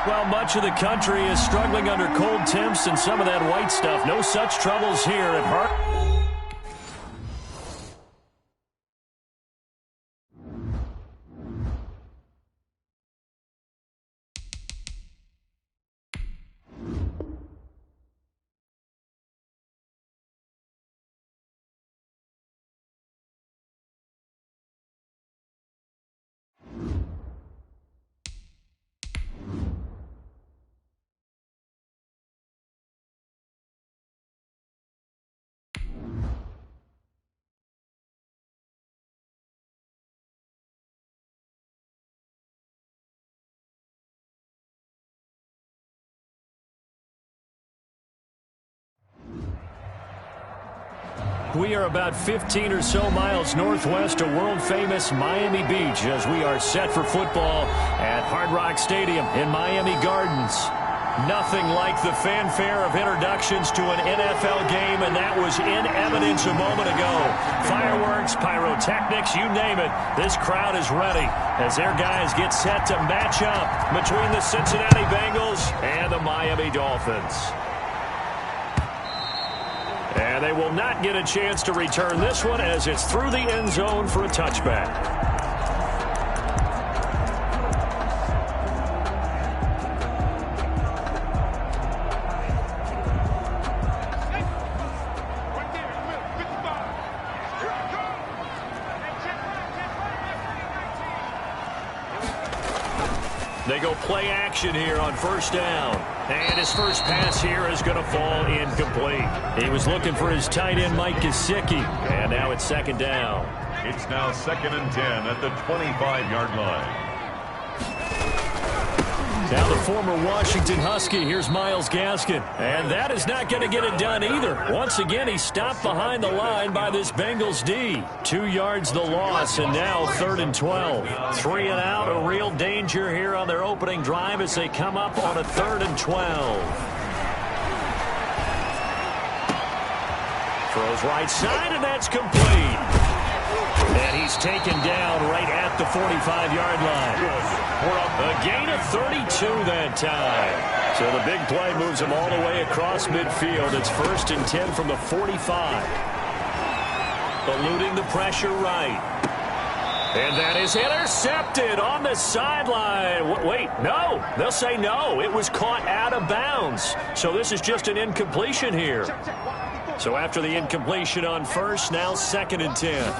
Well, much of the country is struggling under cold temps and some of that white stuff. No such troubles here at Hart. We are about 15 or so miles northwest of world-famous Miami Beach as we are set for football at Hard Rock Stadium in Miami Gardens. Nothing like the fanfare of introductions to an NFL game, and that was in evidence a moment ago. Fireworks, pyrotechnics, you name it. This crowd is ready as their guys get set to match up between the Cincinnati Bengals and the Miami Dolphins. And they will not get a chance to return this one as it's through the end zone for a touchback. They go play action here on first down. And his first pass here is going to fall incomplete. He was looking for his tight end, Mike Gesicki. And now it's second down. It's now 2nd and 10 at the 25-yard line. Now the former Washington Husky, here's Myles Gaskin. And that is not going to get it done either. Once again, he's stopped behind the line by this Bengals D. 2 yards the loss, and now 3rd and 12. 3 and out, a real danger here on their opening drive as they come up on a 3rd and 12. Throws right side, and that's complete. And he's taken down right at the 45-yard line. A gain of 32 that time. So the big play moves him all the way across midfield. It's 1st and 10 from the 45. Eluding the pressure right. And that is intercepted on the sideline. Wait, no. They'll say no. It was caught out of bounds. So this is just an incompletion here. So after the incompletion on first, now 2nd and 10.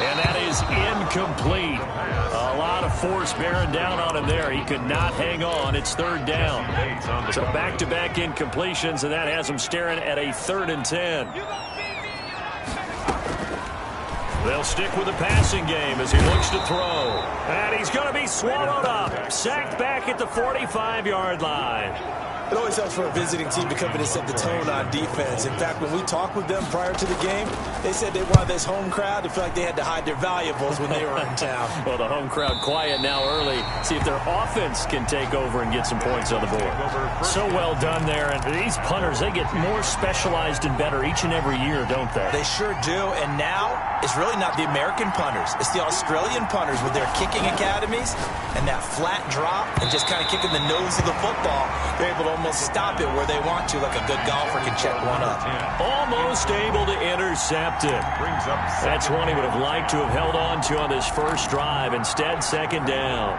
And that is incomplete. A lot of force bearing down on him there. He could not hang on. It's 3rd down. So back-to-back incompletions, and that has him staring at a 3rd and 10. They'll stick with the passing game as he looks to throw. And he's going to be swallowed up. Sacked back at the 45-yard line. It always helps for a visiting team to come in and set the tone on defense. In fact, when we talked with them prior to the game, they said they wanted this home crowd to feel like they had to hide their valuables when they were in town. Well, the home crowd quiet now early. See if their offense can take over and get some points on the board. So well done there. And these punters, they get more specialized and better each and every year, don't they? They sure do. And now it's really not the American punters. It's the Australian punters with their kicking academies and that flat drop and just kind of kicking the nose of the football. They're able to almost stop it where they want to, like a good golfer can check one up. Almost able to intercept it. That's one he would have liked to have held on to on this first drive. Instead, 2nd down.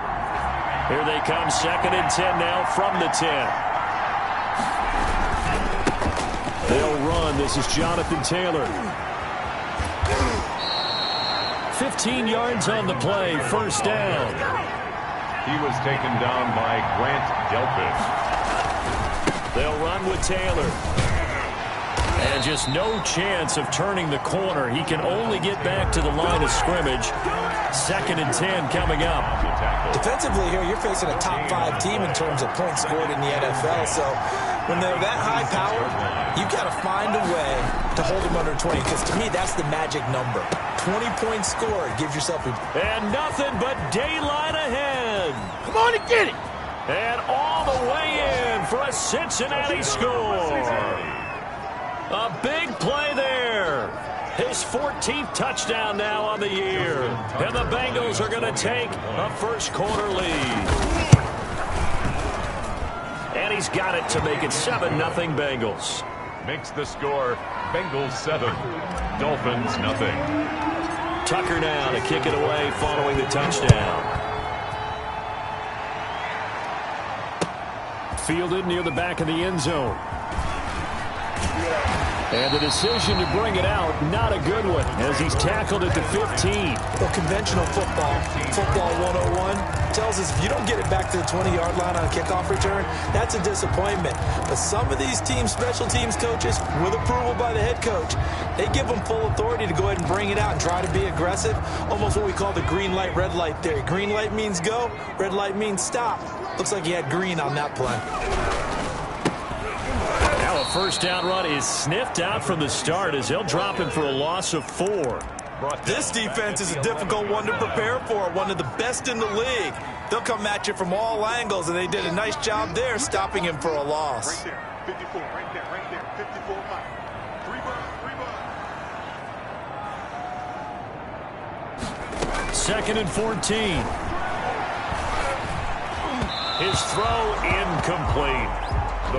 Here they come, 2nd and 10 now from the 10. They'll run. This is Jonathan Taylor. 15 yards on the play, 1st down. He was taken down by Grant Delpit. They'll run with Taylor. And just no chance of turning the corner. He can only get back to the line of scrimmage. 2nd and 10 coming up. Defensively here, you're facing a top 5 team in terms of points scored in the NFL. So when they're that high powered, you got to find a way to hold them under 20. Because to me, that's the magic number. 20 points scored. Give yourself a... And nothing but daylight ahead. Come on and get it. And all the way in for a Cincinnati score. A big play there. His 14th touchdown now on the year. And the Bengals are going to take a first-quarter lead. And he's got it to make it 7-0 Bengals. Makes the score Bengals 7, Dolphins nothing. Tucker now to kick it away following the touchdown. Fielded near the back of the end zone. And the decision to bring it out, not a good one, as he's tackled at the 15. Well, conventional football 101, tells us if you don't get it back to the 20-yard line on a kickoff return, that's a disappointment. But some of these teams, special teams coaches, with approval by the head coach, they give them full authority to go ahead and bring it out and try to be aggressive, almost what we call the green light, red light theory. Green light means go, red light means stop. Looks like he had green on that play. Now a first down run is sniffed out from the start as they'll drop him for a loss of 4. This defense is a difficult one to prepare for, one of the best in the league. They'll come at you from all angles, and they did a nice job there stopping him for a loss. Right there, 54, right there, 54, Mike. 3 Second and 14. His throw incomplete.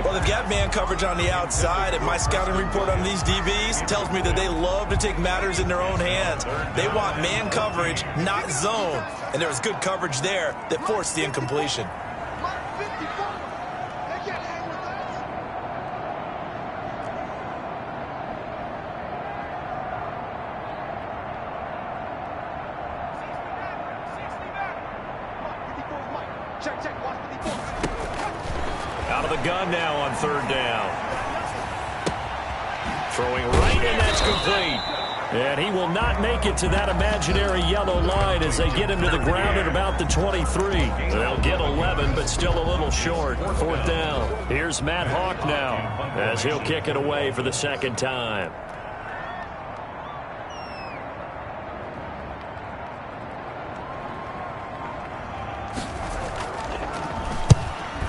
Well, they've got man coverage on the outside, and my scouting report on these DBs tells me that they love to take matters in their own hands. They want man coverage, not zone. And there was good coverage there that forced the incompletion. Out of the gun now on third down. Throwing right, and that's complete. And he will not make it to that imaginary yellow line as they get him to the ground at about the 23. They'll get 11, but still a little short. Fourth down. Here's Matt Hawk now as he'll kick it away for the second time.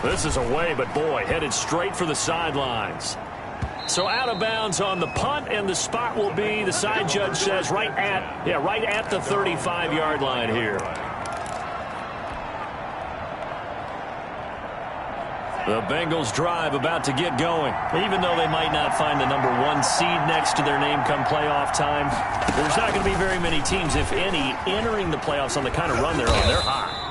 This is away, but boy, headed straight for the sidelines. So out of bounds on the punt, and the spot will be, the side judge says, right at the 35-yard line here. The Bengals drive about to get going. Even though they might not find the number 1 seed next to their name come playoff time, there's not going to be very many teams, if any, entering the playoffs on the kind of run they're on. They're hot.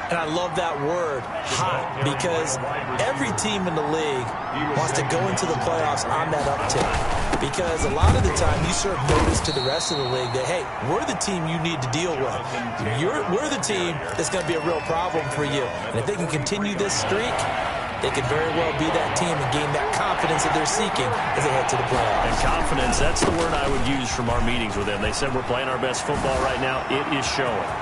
And I love that word, hot, because every team in the league wants to go into the playoffs on that uptick. Because a lot of the time you serve notice to the rest of the league that, hey, we're the team you need to deal with. We're the team that's going to be a real problem for you. And if they can continue this streak, they could very well be that team and gain that confidence that they're seeking as they head to the playoffs. And confidence, that's the word I would use from our meetings with them. They said we're playing our best football right now. It is showing.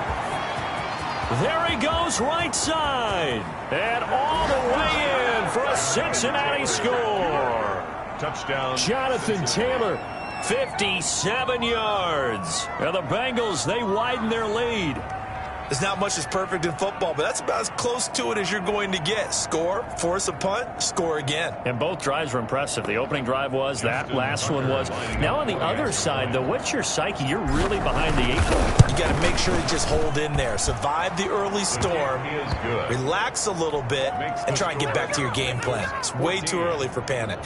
There he goes, right side. And all the way in for a Cincinnati score. Touchdown. Jonathan Taylor, 57 yards. And the Bengals, they widen their lead. There's not much that's perfect in football, but that's about as close to it as you're going to get. Score, force a punt, score again. And both drives were impressive. The opening drive was, that last one was. Now on the other side, though, what's your psyche? You're really behind the 8 ball. You got to make sure you just hold in there. Survive the early storm, relax a little bit, and try and get back to your game plan. It's way too early for panic.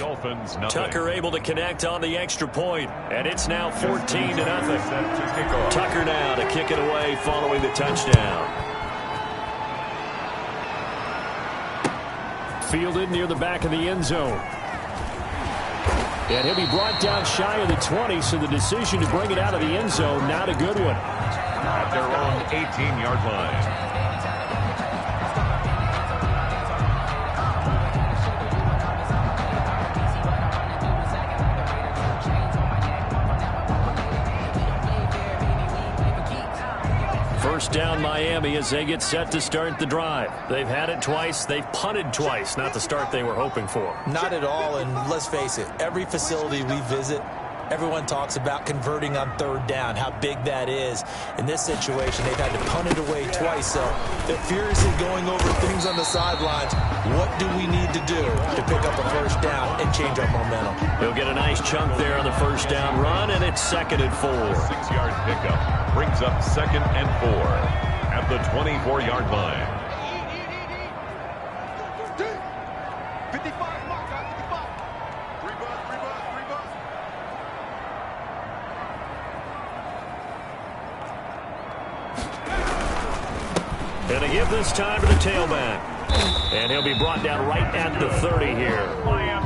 Tucker able to connect on the extra point, and it's now 14-0. Tucker now to kick it away following the touchdown. Fielded near the back of the end zone. And he'll be brought down shy of the 20, so the decision to bring it out of the end zone, not a good one. At their own 18-yard line. First down Miami as they get set to start the drive. They've had it twice. They've punted twice. Not the start they were hoping for. Not at all, and let's face it, every facility we visit, Everyone talks about converting on third down, how big that is. In this situation, they've had to punt it away twice, so they're furiously going over things on the sidelines. What do we need to do to pick up a first down and change our momentum? He'll get a nice chunk there on the first down run, and it's 2nd and 4. 6-yard pickup brings up 2nd and 4 at the 24-yard line. 55, mark, 55. 3 bus. And to give this time to the tailback. And he'll be brought down right at the 30 here.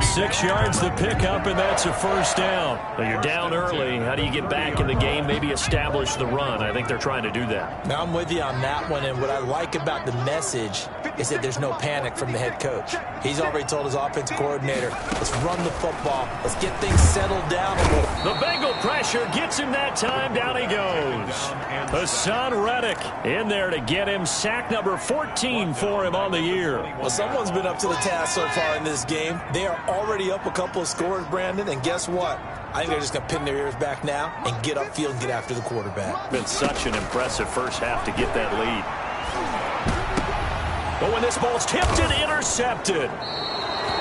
6 yards the pickup, and that's a first down. Now you're down early. How do you get back in the game? Maybe establish the run. I think they're trying to do that. Now, I'm with you on that one, and what I like about the message is that there's no panic from the head coach. He's already told his offense coordinator, let's run the football. Let's get things settled down a little. The Bengal pressure gets him that time. Down he goes. Hassan Reddick in there to get him. Sack number 14 for him on the year. Well, someone's been up to the task so far in this game. They are already up a couple of scores, Brandon, and guess what? I think they're just going to pin their ears back now and get upfield and get after the quarterback. Been such an impressive first half to get that lead. But when this ball's tipped and intercepted.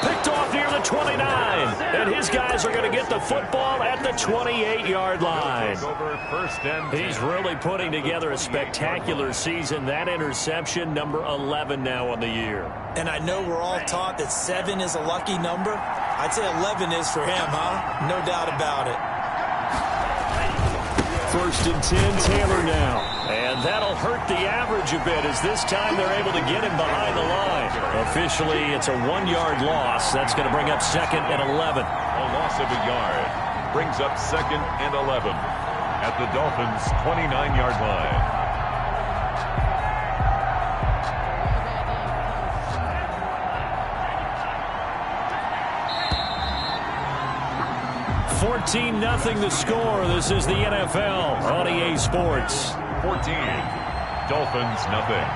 Picked off near the 29. And his guys are going to get the football at the 28-yard line. He's really putting together a spectacular season. That interception, number 11 now on the year. And I know we're all taught that 7 is a lucky number. I'd say 11 is for him, huh? No doubt about it. 1st and 10, Taylor now. And that'll hurt the average a bit as this time they're able to get him behind the line. Officially, it's a 1-yard loss. That's going to bring up 2nd and 11. A loss of a yard brings up 2nd and 11 at the Dolphins' 29-yard line. $14-0 the score. This is the NFL on EA Sports. 14. Dolphins, nothing.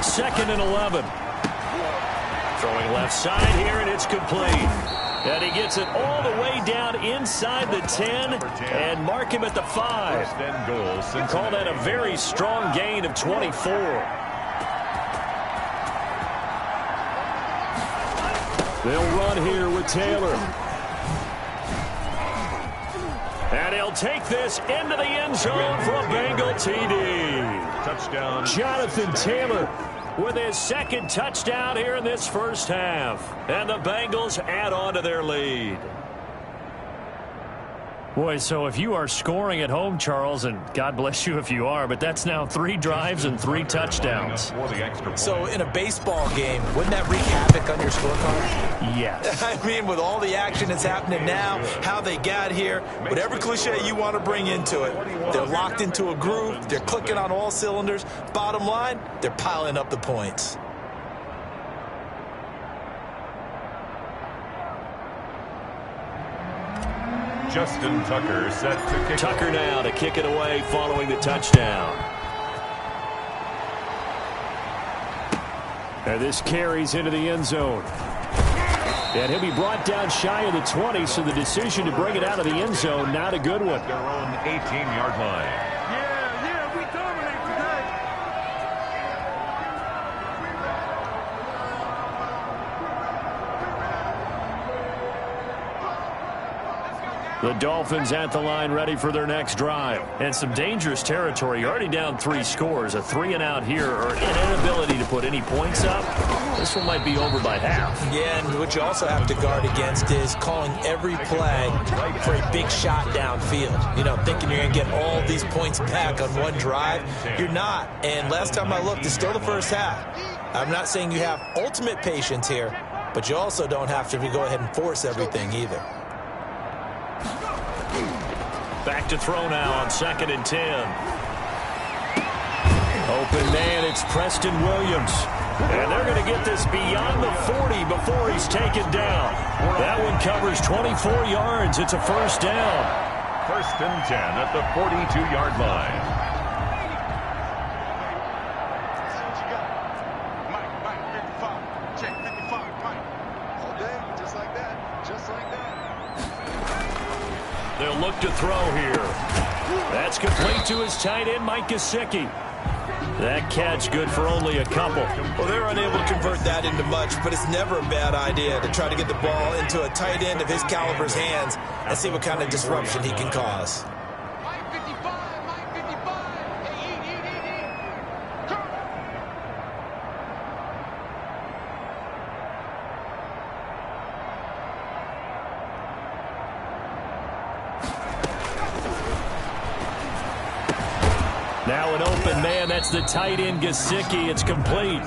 Second and 11. Throwing left side here, and it's complete. And he gets it all the way down inside the 10 and mark him at the 5. First and goal. Call that a very strong gain of 24. They'll run here with Taylor. And he'll take this into the end zone for a Bengal TD. Touchdown. Jonathan Taylor with his 2nd touchdown here in this first half. And the Bengals add on to their lead. Boy, so if you are scoring at home, Charles, and God bless you if you are, but that's now 3 drives and 3 touchdowns. So in a baseball game, wouldn't that wreak havoc on your scorecard? Yes. I mean, with all the action that's happening now, how they got here, whatever cliche you want to bring into it, they're locked into a groove, they're clicking on all cylinders. Bottom line, they're piling up the points. Justin Tucker set to kick. Tucker now to kick it away following the touchdown. And this carries into the end zone. And he'll be brought down shy of the 20, so the decision to bring it out of the end zone, not a good one. Their own 18-yard line. Yeah, we dominate today. The Dolphins at the line ready for their next drive. And some dangerous territory. You're already down 3 scores. A 3-and-out here or an inability to put any points up. This one might be over by half. Yeah, and what you also have to guard against is calling every play for a big shot downfield. You know, thinking you're going to get all these points back on one drive. You're not. And last time I looked, it's still the first half. I'm not saying you have ultimate patience here, but you also don't have to go ahead and force everything either. Back to throw now on 2nd and 10. Open man, it's Preston Williams. And they're going to get this beyond the 40 before he's taken down. That one covers 24 yards. It's a first down. 1st and 10 at the 42-yard line. They'll look to throw here. That's complete to his tight end, Mike Gesicki. That catch good for only a couple. Well, they were unable to convert that into much, but it's never a bad idea to try to get the ball into a tight end of his caliber's hands and see what kind of disruption he can cause. Now an open man, that's the tight end Gesicki. It's complete.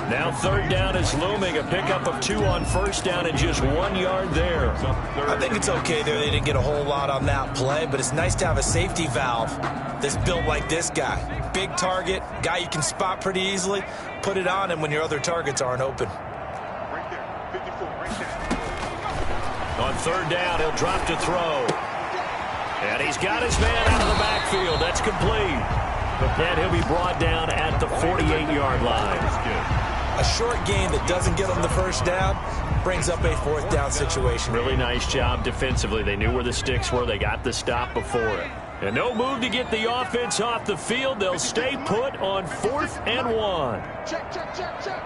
Now third down is looming. A pickup of 2 on first down and just 1 yard there. I think it's okay there. They didn't get a whole lot on that play, but it's nice to have a safety valve that's built like this guy. Big target, guy you can spot pretty easily. Put it on him when your other targets aren't open. Right there. 54, right there. On third down, he'll drop to throw. And he's got his man out of the backfield. That's complete. And he'll be brought down at the 48-yard line. A short gain that doesn't get him the first down brings up a fourth down situation. Really nice job defensively. They knew where the sticks were. They got the stop before it. And no move to get the offense off the field. They'll stay put on 4th and 1. Check, check, check, check.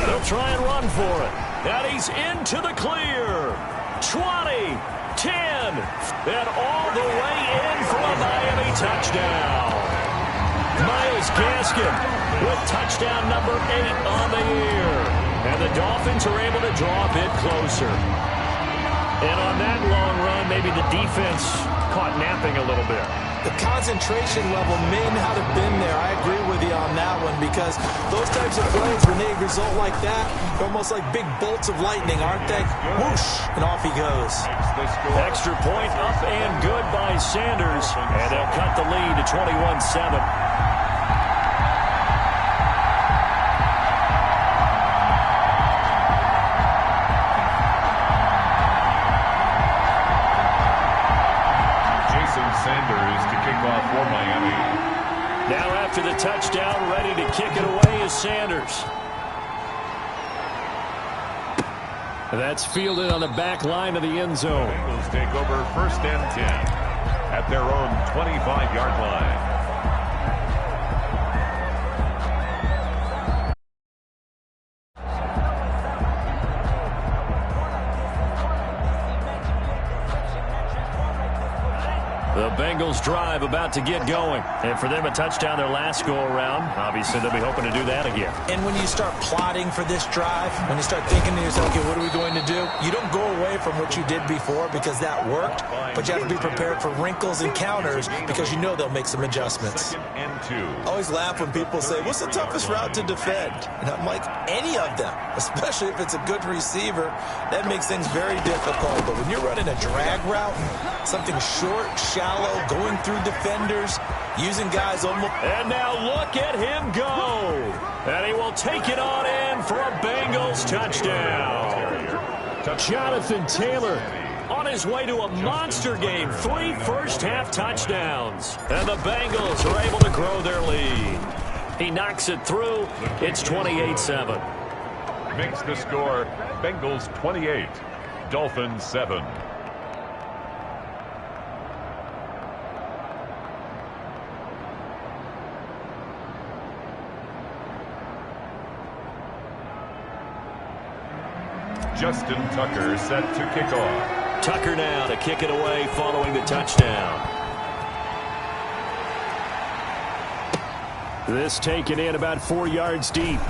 They'll try and run for it. And he's into the clear. 20, 10, and all the way in for a Miami touchdown. Myles Gaskin with touchdown number 8 on the year. And the Dolphins are able to draw a bit closer. And on that long run, maybe the defense caught napping a little bit. The concentration level may not have been there. I agree with you on that one because those types of plays, when they result like that, they're almost like big bolts of lightning, aren't they? Whoosh, and off he goes. Extra point up and good by Sanders. And they'll cut the lead to 21-7. Sanders to kick off for Miami. Now after the touchdown, ready to kick it away is Sanders. That's fielded on the back line of the end zone. Bengals take over 1st and 10 at their own 25-yard line. The Bengals drive about to get going. And for them, a touchdown their last go-around. Obviously, they'll be hoping to do that again. And when you start plotting for this drive, when you start thinking to yourself, okay, what are we going to do? You don't go away from what you did before because that worked, but you have to be prepared for wrinkles and counters because you know they'll make some adjustments. 2nd and 2. I always laugh when people say, what's the toughest route to defend? And I'm like, any of them, especially if it's a good receiver, that makes things very difficult. But when you're running a drag route, something short, shallow, going through defenders, using guys almost... And now look at him go. And he will take it on in for a Bengals touchdown. Jonathan Taylor on his way to a monster game. 3 first-half touchdowns. And the Bengals are able to grow their lead. He knocks it through. It's 28-7. Makes the score Bengals 28, Dolphins 7. Justin Tucker set to kick off. Tucker now to kick it away following the touchdown. This taken in about 4 yards deep.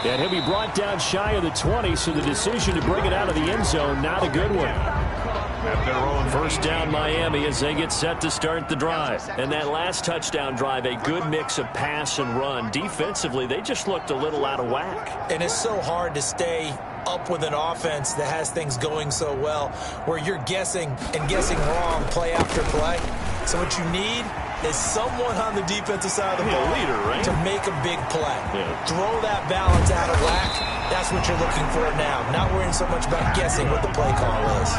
And he'll be brought down shy of the 20, so the decision to bring it out of the end zone, not a good one. At their own First down Miami as they get set to start the drive. And that last touchdown drive, a good mix of pass and run. Defensively, they just looked a little out of whack. And it's so hard to stay up with an offense that has things going so well, where you're guessing and guessing wrong play after play. So what you need is someone on the defensive side of the ball leader, right? to make a big play. Yeah. Throw that balance out of whack. That's what you're looking for now. Not worrying so much about guessing what the play call is.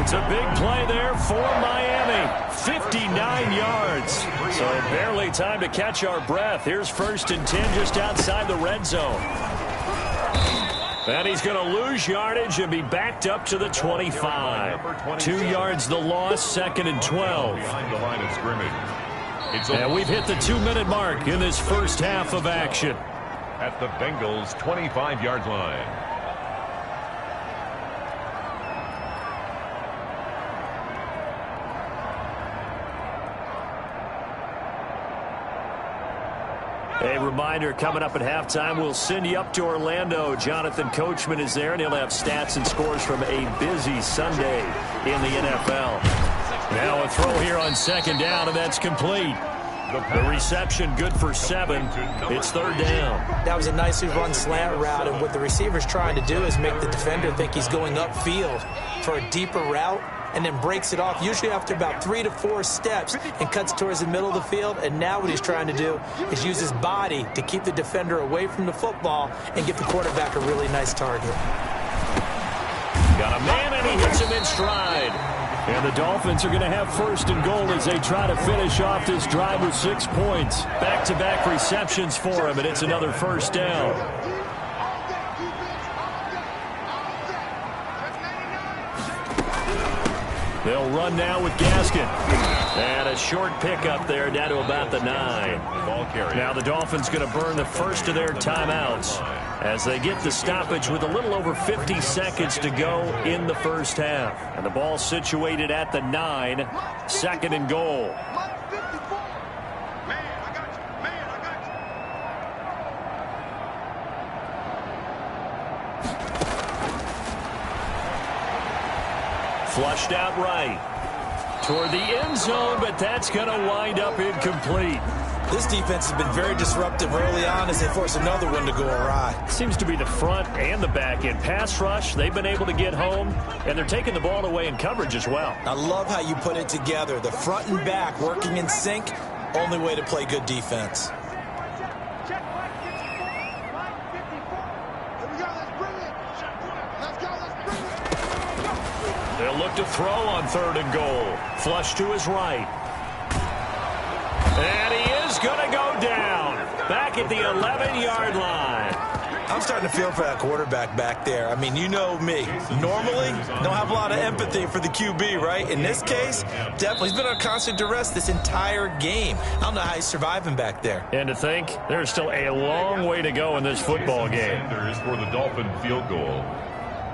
It's a big play there for Miami. 59 yards. So barely time to catch our breath. Here's 1st and 10 just outside the red zone. And he's going to lose yardage and be backed up to the 25. 2 yards the loss, 2nd and 12. Behind the line of scrimmage. And we've hit the 2-minute mark in this first half of action. At the Bengals' 25-yard line. A reminder, coming up at halftime, we'll send you up to Orlando. Jonathan Coachman is there, and he'll have stats and scores from a busy Sunday in the NFL. Now a throw here on 2nd down, and that's complete. The reception good for 7. It's 3rd down. That was a nicely run slant route, and what the receiver's trying to do is make the defender think he's going upfield for a deeper route, and then breaks it off, usually after about 3 to 4 steps, and cuts towards the middle of the field. And now what he's trying to do is use his body to keep the defender away from the football and give the quarterback a really nice target. Got a man, and he hits him in stride. And the Dolphins are going to have 1st and goal as they try to finish off this drive with 6 points. Back-to-back receptions for him, and it's another 1st down. They'll run now with Gaskin. And a short pickup there down to about the 9. Now the Dolphins going to burn the first of their timeouts as they get the stoppage with a little over 50 seconds to go in the first half. And the ball situated at the 9, 2nd and goal. Flushed out right toward the end zone, but that's going to wind up incomplete. This defense has been very disruptive early on as they force another one to go awry. Seems to be the front and the back end. Pass rush, they've been able to get home, and they're taking the ball away in coverage as well. I love how you put it together. The front and back working in sync, only way to play good defense. They'll look to throw on 3rd and goal. Flush to his right. And he is going to go down. Back at the 11-yard line. I'm starting to feel for that quarterback back there. I mean, you know me. Normally, don't have a lot of empathy for the QB, right? In this case, definitely. He's been on constant duress this entire game. I don't know how he's surviving back there. And to think, there's still a long way to go in this football game. Sanders for the Dolphin field goal.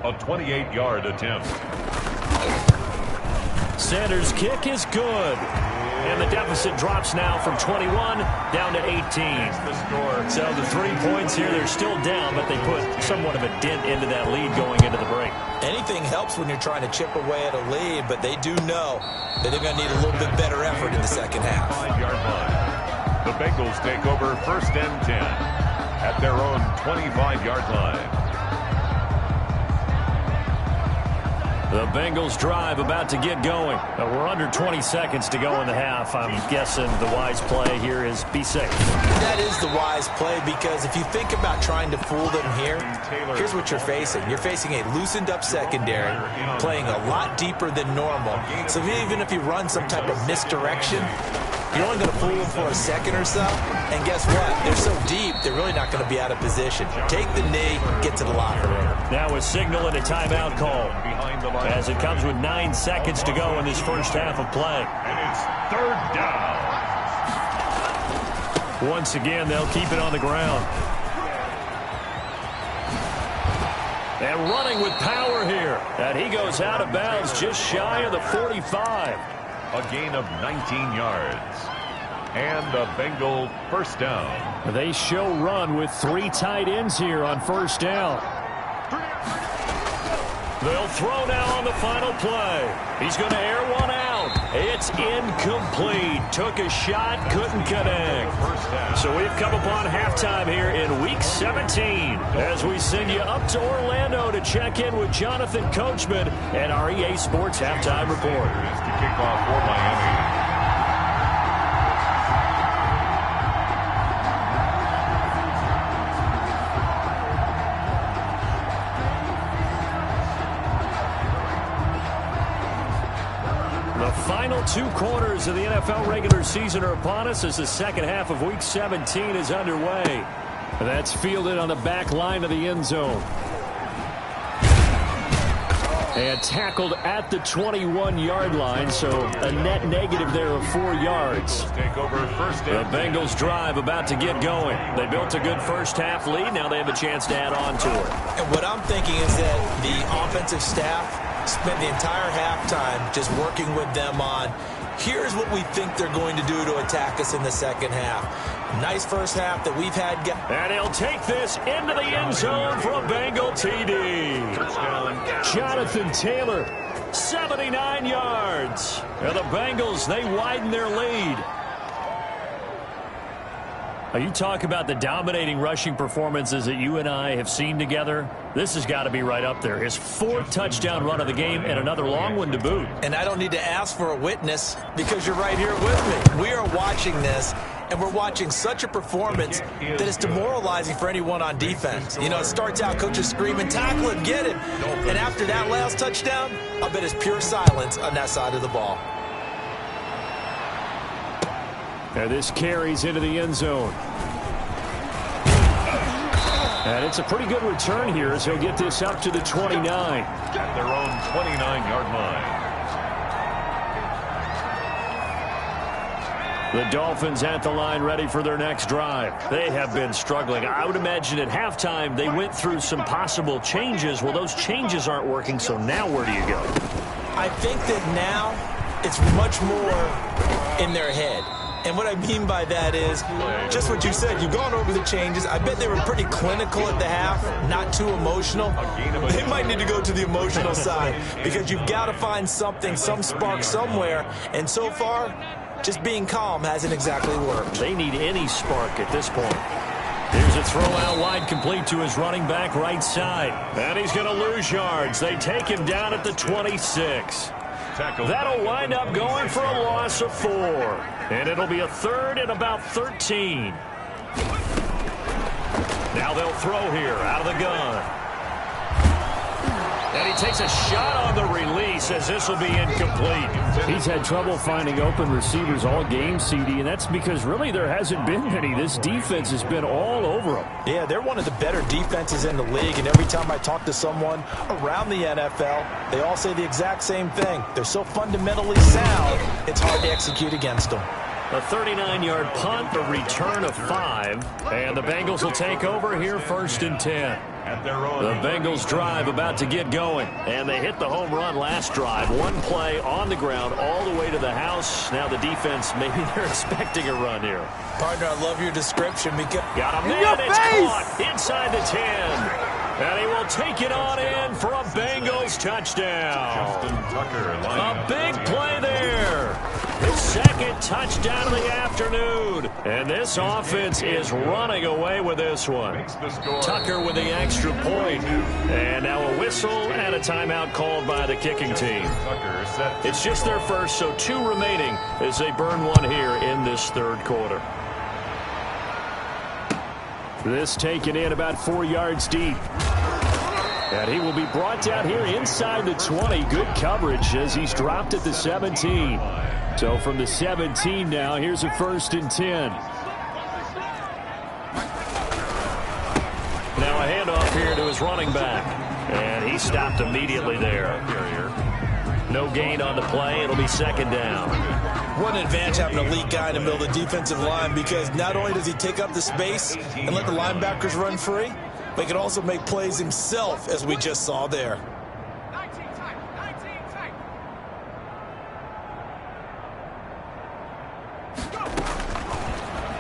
A 28-yard attempt. Sanders' kick is good. And the deficit drops now from 21 down to 18. So the 3 points here, they're still down, but they put somewhat of a dent into that lead going into the break. Anything helps when you're trying to chip away at a lead, but they do know that they're going to need a little bit better effort in the second half. 5-yard line. The Bengals take over 1st and 10 at their own 25-yard line. The Bengals drive about to get going. We're under 20 seconds to go in the half. I'm guessing the wise play here is be safe. That is the wise play, because if you think about trying to fool them here, here's what you're facing. You're facing a loosened up secondary, playing a lot deeper than normal. So even if you run some type of misdirection, you're only going to fool them for a second or so. And guess what? They're so deep, they're really not going to be out of position. Take the knee, get to the locker room. Now a signal and a timeout call as it comes with 9 seconds to go in this first half of play. And it's 3rd down. Once again, they'll keep it on the ground. And running with power here. And he goes out of bounds just shy of the 45. A gain of 19 yards. And a Bengal 1st down. They show run with 3 tight ends here on 1st down. They'll throw now on the final play. He's going to air one out. It's incomplete. Took a shot, couldn't connect. So we've come upon halftime here in Week 17 as we send you up to Orlando to check in with Jonathan Coachman at our EA Sports Halftime Report. To kick off for Miami. Final 2 quarters of the NFL regular season are upon us as the second half of Week 17 is underway. That's fielded on the back line of the end zone. And tackled at the 21-yard line, so a net negative there of 4 yards. Take over first The and Bengals drive about to get going. They built a good first-half lead. Now they have a chance to add on to it. And what I'm thinking is that the offensive staff spent the entire halftime just working with them on, here's what we think they're going to do to attack us in the second half. Nice first half that we've had. And he'll take this into the end zone for a Bengal TD. Jonathan Taylor, 79 yards. And the Bengals, they widen their lead. You talk about the dominating rushing performances that you and I have seen together. This has got to be right up there. His 4th touchdown run of the game and another long one to boot. And I don't need to ask for a witness because you're right here with me. We are watching this, and we're watching such a performance that it's demoralizing for anyone on defense. You know, it starts out coaches screaming, tackle him, get him. And after that last touchdown, I bet it's pure silence on that side of the ball. And this carries into the end zone. And it's a pretty good return here as he'll get this up to the 29. at their own 29-yard line. The Dolphins at the line ready for their next drive. They have been struggling. I would imagine at halftime they went through some possible changes. Well, those changes aren't working, so now where do you go? I think that now it's much more in their head. And what I mean by that is just what you said. You've gone over the changes. I bet they were pretty clinical at the half, not too emotional. They might need to go to the emotional side because you've got to find something, some spark somewhere. And so far, just being calm hasn't exactly worked. They need any spark at this point. Here's a throw out wide complete to his running back right side. And he's going to lose yards. They take him down at the 26. That'll wind up going for a loss of 4. And it'll be a 3rd and about 13. Now they'll throw here out of the gun. And he takes a shot on the release as this will be incomplete. He's had trouble finding open receivers all game, CD, and that's because really there hasn't been many. This defense has been all over them. Yeah, they're one of the better defenses in the league, and every time I talk to someone around the NFL, they all say the exact same thing. They're so fundamentally sound, it's hard to execute against them. A 39-yard punt, a return of 5, and the Bengals will take over here 1st and 10. The Bengals drive about to get going, and they hit the home run last drive. One play on the ground all the way to the house. Now the defense, maybe they're expecting a run here. Partner, I love your description because got him there, and it's caught inside the 10. And he will take it on in for a Bengals touchdown. A big play there. His 2nd touchdown of the afternoon. And this offense is running away with this one. Tucker with the extra point. And now a whistle and a timeout called by the kicking team. It's just their first, so 2 remaining as they burn one here in this 3rd quarter. This taken in about 4 yards deep. And he will be brought down here inside the 20. Good coverage as he's dropped at the 17. So from the 17 now, here's a 1st and 10. Now a handoff here to his running back. And he stopped immediately there. No gain on the play. It'll be 2nd down. What an advantage having an elite guy in the middle of the defensive line, because not only does he take up the space and let the linebackers run free, but he can also make plays himself, as we just saw there.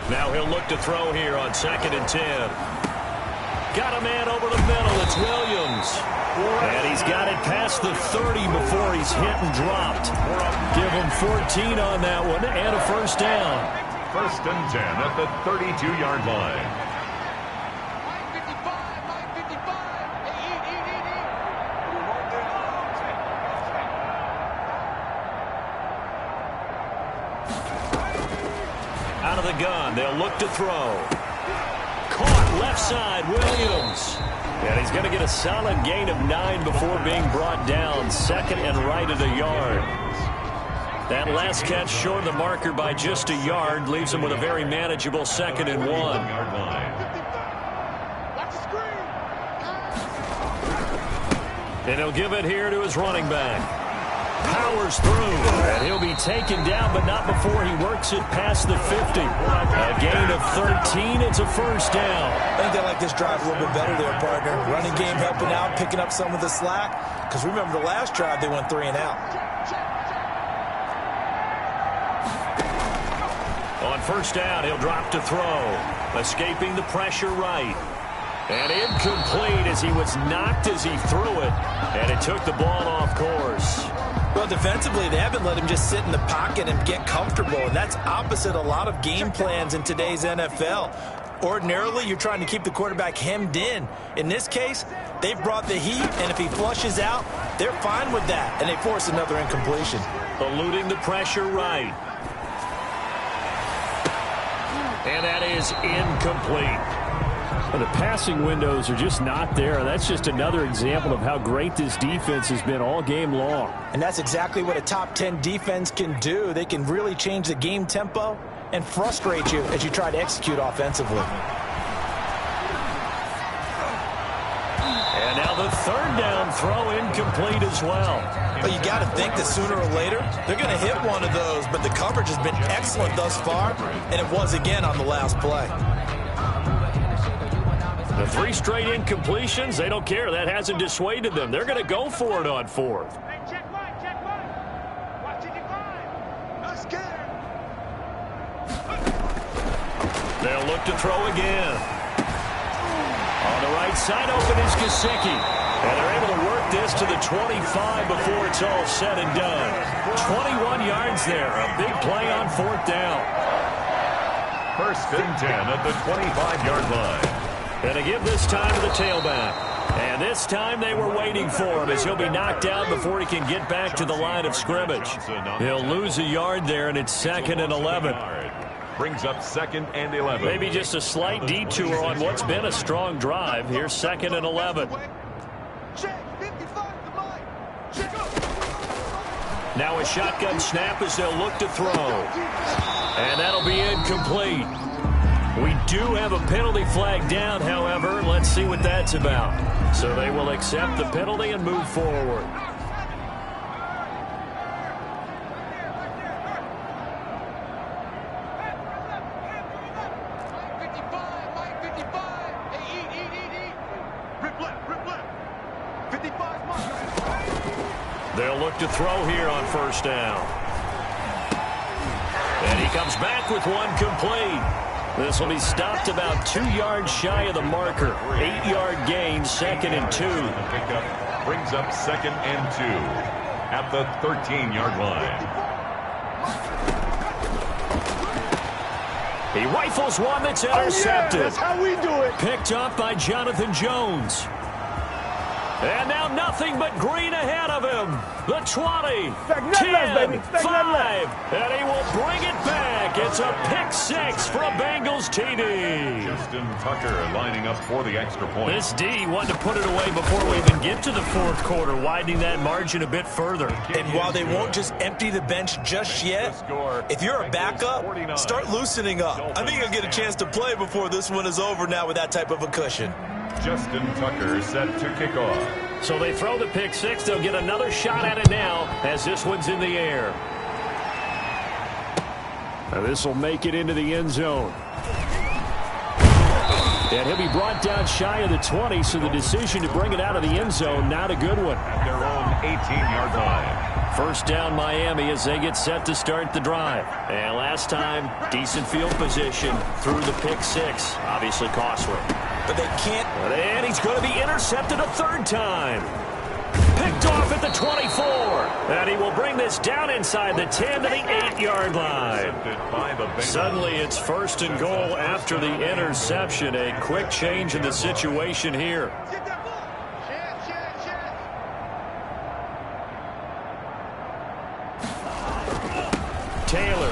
Now he'll look to throw here on 2nd and 10. Got a man over the middle. It's Williams. And he's got it past the 30 before he's hit and dropped. Give him 14 on that one and a 1st down. 1st and 10 at the 32-yard line. Out of the gun, they'll look to throw. Caught left side, Williams. And he's going to get a solid gain of 9 before being brought down. 2nd and right at a yard. That last catch short of the marker by just a yard leaves him with a very manageable 2nd and 1. And he'll give it here to his running back. Powers through, and he'll be taken down, but not before he works it past the 50. A gain of 13, it's a first down. I think they like this drive a little bit better there, partner. Running game helping out, picking up some of the slack. Because remember, the last drive, they went 3 and out. On first down, he'll drop to throw. Escaping the pressure right. And incomplete as he was knocked as he threw it. And it took the ball off course. Well, defensively, they haven't let him just sit in the pocket and get comfortable, and that's opposite a lot of game plans in today's NFL. Ordinarily, you're trying to keep the quarterback hemmed in. In this case, they've brought the heat, and if he flushes out, they're fine with that, and they force another incompletion. Eluding the pressure right. And that is incomplete. The passing windows are just not there. That's just another example of how great this defense has been all game long. And that's exactly what a top 10 defense can do. They can really change the game tempo and frustrate you as you try to execute offensively. And now the third down throw incomplete as well. But you got to think that sooner or later, they're going to hit one of those. But the coverage has been excellent thus far, and it was again on the last play. The 3 straight incompletions, they don't care. That hasn't dissuaded them. They're going to go for it on 4th. Hey, check one. Watch it decline. Not scared. They'll look to throw again. On the right side open is Gesicki. And they're able to work this to the 25 before it's all said and done. 21 yards there. A big play on 4th down. First and 10 at the 25-yard line. And to give this time to the tailback. And this time they were waiting for him as he'll be knocked out before he can get back to the line of scrimmage. He'll lose a yard there, and it's 2nd and 11. Brings up 2nd and 11. Maybe just a slight detour on what's been a strong drive. Here's 2nd and 11. Now a shotgun snap as they'll look to throw. And that'll be incomplete. We do have a penalty flag down, however. Let's see what that's about. So they will accept the penalty and move forward. They'll look to throw here on first down. And he comes back with one complete. This will be stopped about 2 yards shy of the marker. 8-yard gain, 2nd and 2. Pickup brings up 2nd and 2 at the 13-yard line. He rifles one that's intercepted. That's how we do it. Picked up by Jonathan Jones. And now nothing but green ahead of him. The 20, 10, 5, and he will bring it back. It's a pick 6 for a Bengals TD. Justin Tucker lining up for the extra point. This D wanted to put it away before we even get to the 4th quarter, widening that margin a bit further. And while they won't just empty the bench just yet, if you're a backup, start loosening up. I think you'll get a chance to play before this one is over now with that type of a cushion. Justin Tucker set to kick off. So they throw the pick 6. They'll get another shot at it now as this one's in the air. And this will make it into the end zone. And he'll be brought down shy of the 20, so the decision to bring it out of the end zone, not a good one. At their own 18-yard line. First down Miami as they get set to start the drive. And last time, decent field position through the pick 6. Obviously costly. But they can't. And he's going to be intercepted a 3rd time. Picked off at the 24. And he will bring this down inside the 10 to the 8-yard line. Suddenly it's 1st and goal after the interception. A quick change in the situation here. Taylor.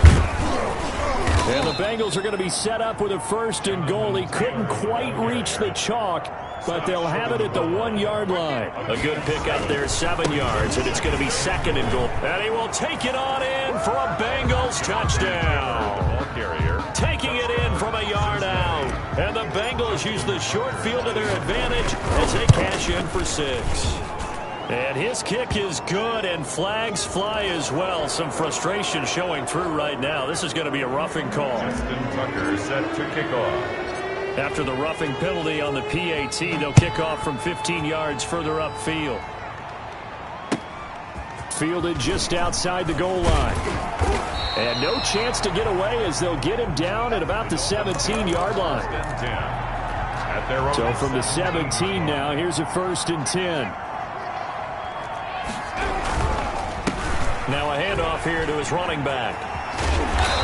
And the Bengals are going to be set up with a 1st and goal. He couldn't quite reach the chalk, but they'll have it at the 1-yard line. A good pick up there, 7 yards, and it's going to be 2nd and goal. And he will take it on in for a Bengals touchdown. Ball carrier. Taking it in from a yard out. And the Bengals use the short field to their advantage as they cash in for 6. And his kick is good, and flags fly as well. Some frustration showing through right now. This is going to be a roughing call. Justin Tucker set to kick off. After the roughing penalty on the PAT, they'll kick off from 15 yards further upfield. Fielded just outside the goal line. And no chance to get away as they'll get him down at about the 17-yard line. So from the 17 now, here's a 1st and 10. Now a handoff here to his running back.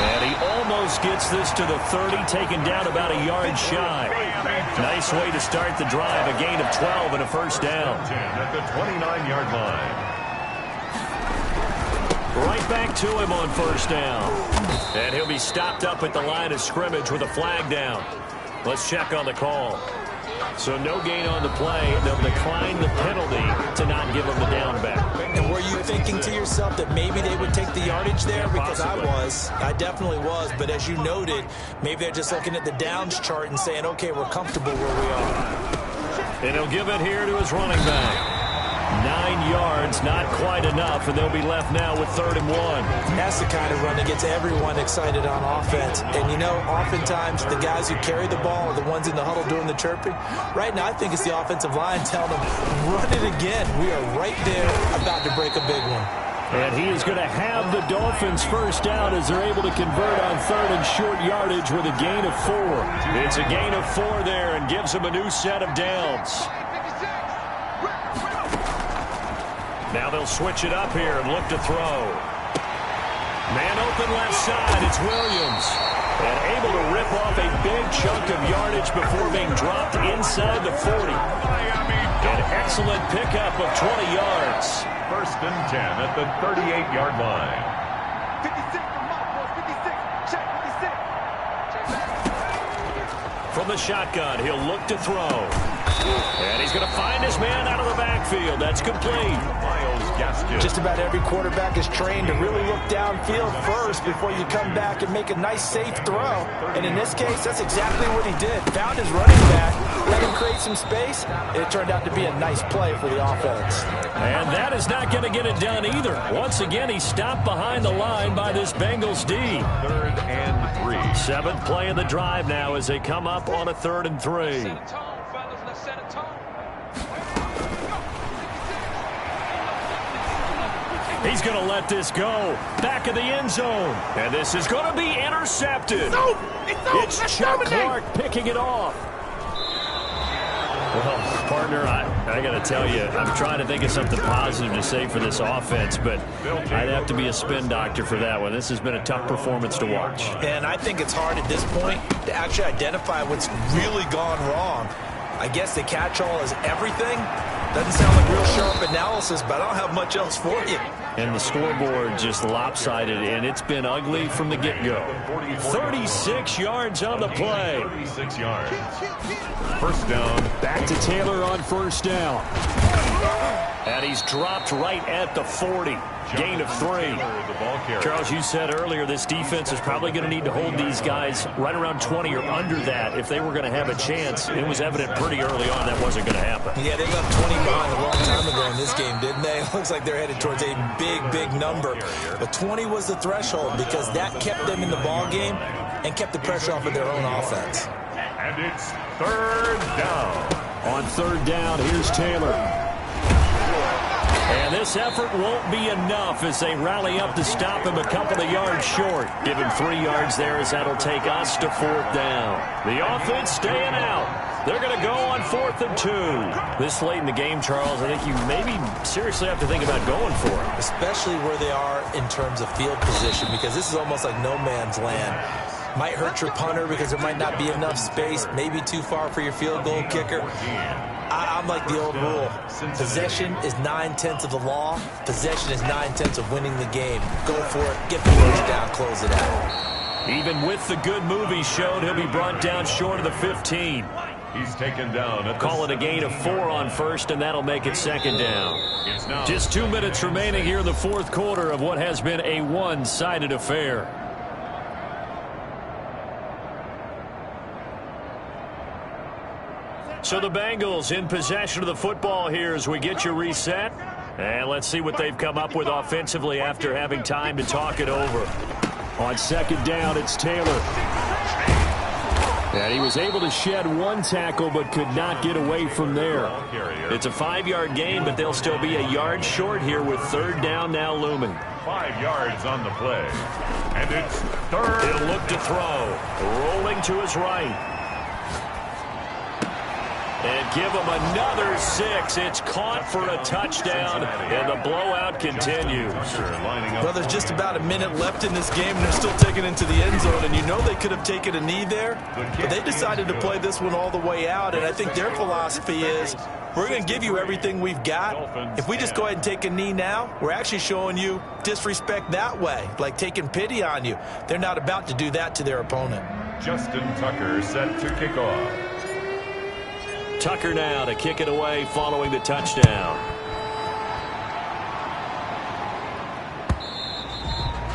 And he almost gets this to the 30, taken down about a yard shy. Nice way to start the drive, a gain of 12 and a 1st down. At the 29-yard line. Right back to him on 1st down. And he'll be stopped up at the line of scrimmage with a flag down. Let's check on the call. So no gain on the play. They'll decline the penalty to not give him the down back. And were you thinking to yourself that maybe they would take the yardage there? Because I definitely was. But as you noted, maybe they're just looking at the downs chart and saying, okay, we're comfortable where we are. And he'll give it here to his running back. 9 yards, not quite enough, and they'll be left now with 3rd and 1. That's the kind of run that gets everyone excited on offense. And, you know, oftentimes the guys who carry the ball are the ones in the huddle doing the chirping. Right now, I think it's the offensive line telling them, run it again. We are right there about to break a big one. And he is going to have the Dolphins 1st down as they're able to convert on 3rd and short yardage with a gain of 4. It's a gain of 4 there and gives them a new set of downs. Now they'll switch it up here and look to throw. Man open left side. It's Williams. And able to rip off a big chunk of yardage before being dropped inside the 40. An excellent pickup of 20 yards. 1st and 10 at the 38-yard line. 56 from my boy. 56. Check 56. From the shotgun, he'll look to throw. And he's going to find his man out of the backfield. That's complete. Just about every quarterback is trained to really look downfield first before you come back and make a nice, safe throw. And in this case, that's exactly what he did. Found his running back, let him create some space, and it turned out to be a nice play for the offense. And that is not going to get it done either. Once again, he's stopped behind the line by this Bengals D. 3rd and 3. 7th play of the drive now as they come up on a 3rd and 3. He's going to let this go. Back of the end zone. And this is going to be intercepted. It's Chuck Clark picking it off. Well, partner, I got to tell you, I'm trying to think of something positive to say for this offense, but I'd have to be a spin doctor for that one. This has been a tough performance to watch. And I think it's hard at this point to actually identify what's really gone wrong. I guess the catch-all is everything. Doesn't sound like real sharp analysis, but I don't have much else for you. And the scoreboard just lopsided, and it's been ugly from the get-go. 36 yards on the play. 36 yards. 1st down. Back to Taylor on 1st down. And he's dropped right at the 40. Gain of 3. Charles, you said earlier this defense is probably going to need to hold these guys right around 20 or under that if they were going to have a chance. It was evident pretty early on that wasn't going to happen. Yeah, they left 20 behind a long time ago in this game, didn't they? It looks like they're headed towards a big number. But 20 was the threshold because that kept them in the ball game and kept the pressure off of their own offense. And it's 3rd down. On 3rd down, here's Taylor. And this effort won't be enough as they rally up to stop him a couple of yards short. Give him 3 yards there as that'll take us to 4th down. The offense staying out. They're going to go on 4th and 2. This late in the game, Charles, I think you maybe seriously have to think about going for it. Especially where they are in terms of field position, because this is almost like no man's land. Might hurt your punter because there might not be enough space, maybe too far for your field goal kicker. I'm like the old rule. Possession is 9/10 of the law. Possession is 9/10 of winning the game. Go for it. Get the first down. Close it out. Even with the good move he showed, he'll be brought down short of the 15. He's taken down. Call it a gain of 4 on 1st, and that'll make it 2nd down. Just 2 minutes remaining here in the 4th quarter of what has been a one-sided affair. So the Bengals in possession of the football here as we get you reset. And let's see what they've come up with offensively after having time to talk it over. On second down, it's Taylor. And he was able to shed one tackle but could not get away from there. It's a 5-yard gain, but they'll still be a yard short here with third down now looming. 5 yards on the play. And it's third. He'll look to throw. Rolling to his right. And give him another 6. It's caught for a touchdown, and the blowout continues. Well, there's just about a minute left in this game, and they're still taking it into the end zone. And you know they could have taken a knee there, but they decided to play this one all the way out. And I think their philosophy is, we're going to give you everything we've got. If we just go ahead and take a knee now, we're actually showing you disrespect that way, like taking pity on you. They're not about to do that to their opponent. Justin Tucker set to kick off. Tucker now to kick it away following the touchdown.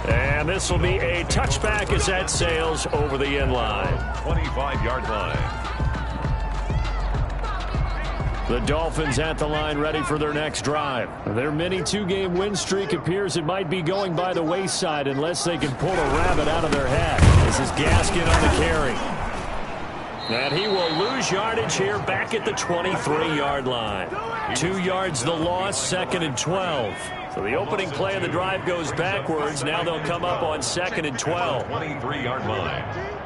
And this will be a touchback as that sails over the end line. 25-yard line. The Dolphins at the line ready for their next drive. Their mini 2-game win streak appears it might be going by the wayside unless they can pull a rabbit out of their hat. This is Gaskin on the carry. And he will lose yardage here back at the 23-yard line. 2 yards the loss, second and 12. So the opening play of the drive goes backwards. Now they'll come up on second and 12. 23-yard line.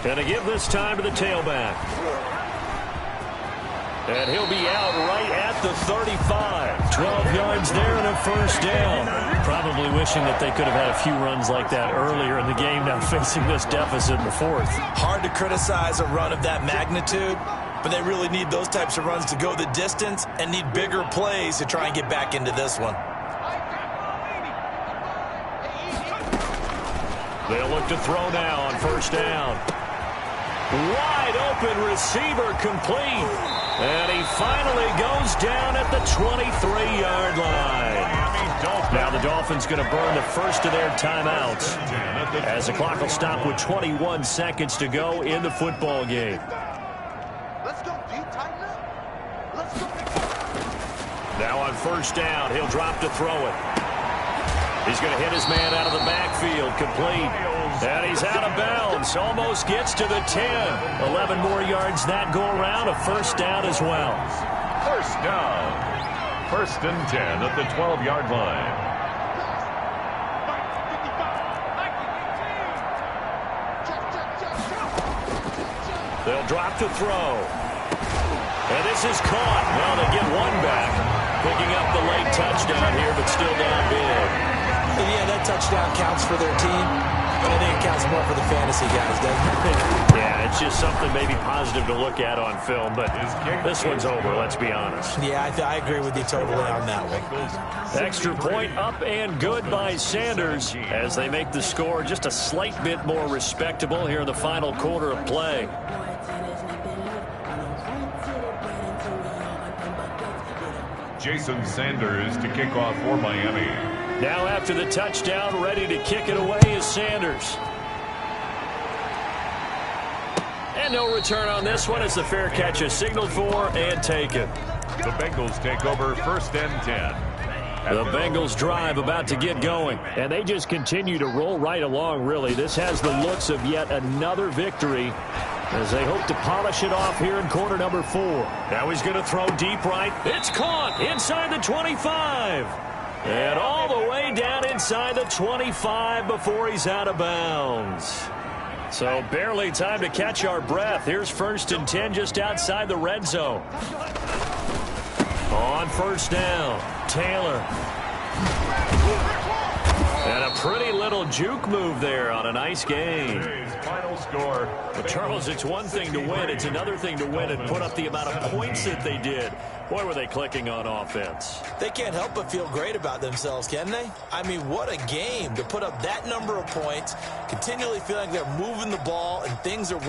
Going to give this time to the tailback. And he'll be out right at the 35. 12 yards there and a first down. Probably wishing that they could have had a few runs like that earlier in the game, now facing this deficit in the fourth. Hard to criticize a run of that magnitude, but they really need those types of runs to go the distance and need bigger plays to try and get back into this one. They'll look to throw now on first down. Wide open receiver complete. And he finally goes down at the 23-yard line. Now the Dolphins going to burn the first of their timeouts as the clock will stop with 21 seconds to go in the football game. Let's go, D. Tighten up. Let's go. Now on first down, he'll drop to throw it. He's going to hit his man out of the backfield, complete. And he's out of bounds, almost gets to the 10. 11 more yards that go around, a first down as well. First down. First and 10 at the 12-yard line. They'll drop to throw. And this is caught. Well, they get one back. Picking up the late touchdown here, but still down big. Yeah, that touchdown counts for their team, but I think it counts more for the fantasy guys, doesn't it? Yeah, it's just something maybe positive to look at on film, but this one's over, let's be honest. Yeah, I agree with you totally on that one. Extra point up and good by Sanders as they make the score just a slight bit more respectable here in the final quarter of play. Jason Sanders to kick off for Miami. Now after the touchdown, ready to kick it away is Sanders. And no return on this one as the fair catch is signaled for and taken. The Bengals take over first and 10. The Bengals drive about to get going. And they just continue to roll right along, really. This has the looks of yet another victory as they hope to polish it off here in quarter number 4. Now he's going to throw deep right. It's caught inside the 25. And all the way down inside the 25 before he's out of bounds. So barely time to catch our breath. Here's first and 10 just outside the red zone. On first down, Taylor. And a A pretty little juke move there on a nice game. Today's final score. But Charles, it's one thing to win. It's another thing to win and put up the amount of points that they did. Boy, were they clicking on offense. They can't help but feel great about themselves, can they? I mean, what a game to put up that number of points, continually feeling like they're moving the ball and things are working.